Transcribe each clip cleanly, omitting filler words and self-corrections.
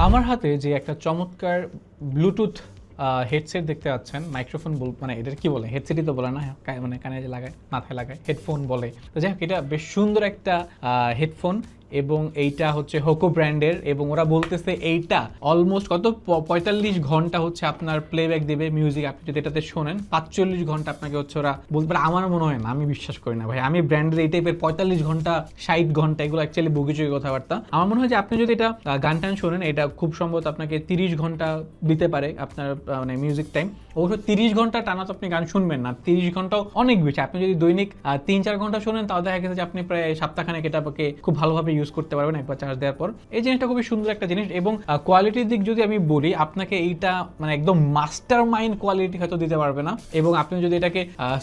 আমার হাতে যে একটা চমৎকার ব্লুটুথ হেডসেট দেখতে পাচ্ছেন, মাইক্রোফোন মানে এটার কি বলে, হেডসেটই তো বলে না, মানে কানে যে লাগায়, মাথায় লাগায়, হেডফোন বলে। তো যাই হোক, এটা বেশ সুন্দর একটা হেডফোন এবং এইটা হচ্ছে হোকো ব্র্যান্ডের, এবং ওরা বলতেছে এইটা অলমোস্ট কত 45 ঘন্টা হচ্ছে আপনার প্লেব্যাক দেবে মিউজিক। আপনি যদি এটাতে শোনেন 45 ঘন্টা আপনাকে হচ্ছে ওরা বলতে পারে। আমার মনে হয় না, আমি বিশ্বাস করি না ভাই, আমি ব্র্যান্ডের এই টাইপের 45 ঘন্টা 60 ঘন্টা এগুলো অ্যাকচুয়ালি বগিচুগি কথাবার্তা। আমার মনে হয় যে আপনি যদি এটা গান টান শোনেন, এটা খুব সম্ভবত আপনাকে 30 ঘন্টা দিতে পারে আপনার মানে মিউজিক টাইম। অবশ্য 30 ঘন্টা টানা তো আপনি গান শুনবেন না, 30 ঘন্টাও অনেক বেশি। আপনি যদি দৈনিক 3-4 ঘন্টা শোনেন, তাও দেখা গেছে যে আপনি প্রায় সপ্তাহখানেক এটাকে খুব ভালোভাবে ইউজ করতে পারবেন একবার চার্জ দেওয়ার পর। এই জিনিসটা খুবই সুন্দর একটা জিনিস। এবং কোয়ালিটির দিক যদি আমি বলি, আপনাকে এইটা মানে একদম মাস্টার মাইন্ড কোয়ালিটি হয়তো দিতে পারবে না। এবং আপনি যদি এটাকে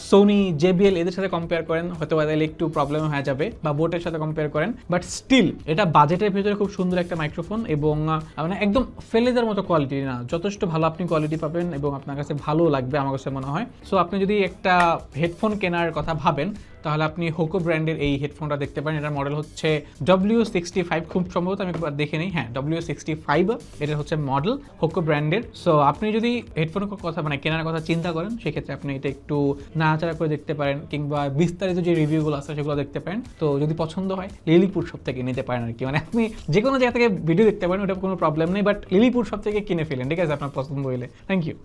সোনি, জেবিএল এদের সাথে কম্পেয়ার করেন, হয়তো তাহলে একটু প্রবলেম হয়ে যাবে, বা বোটের সাথে কম্পেয়ার করেন, বাট স্টিল এটা বাজেটের ভিতরে খুব সুন্দর একটা মাইক্রোফোন। এবং মানে একদম ফেলে দেওয়ার মতো কোয়ালিটি না, যথেষ্ট ভালো আপনি কোয়ালিটি পাবেন এবং আপনার কাছে ভালো লাগবে আমার কাছে মনে হয়। সো আপনি যদি একটা হেডফোন কেনার কথা ভাবেন, তাহলে আপনি হোকো ব্র্যান্ডের এই হেডফোনটা দেখতে পারেন। এটার মডেল হচ্ছে W65, খুব সম্ভবত, আমি একবার দেখে নিই, হ্যাঁ W65 এটা হচ্ছে মডেল হোকো ব্র্যান্ডের। সো আপনি যদি হেডফোনের কথা মানে কেনার কথা চিন্তা করেন, সেক্ষেত্রে আপনি এটা একটু নাড়াচাড়া করে দেখতে পারেন, কিংবা বিস্তারিত যে রিভিউগুলো আছে সেগুলো দেখতে পারেন। তো যদি পছন্দ হয় লিলিপুর শপ থেকে নিতে পারেন আর কি, মানে আপনি যে কোনো জায়গা থেকে ভিডিও দেখতে পারেন, ওটা কোনো প্রবলেম নেই, বাট লিলিপুর শপ থেকে কিনে ফেলেন, ঠিক আছে, আপনার পছন্দ হইলে। Thank you.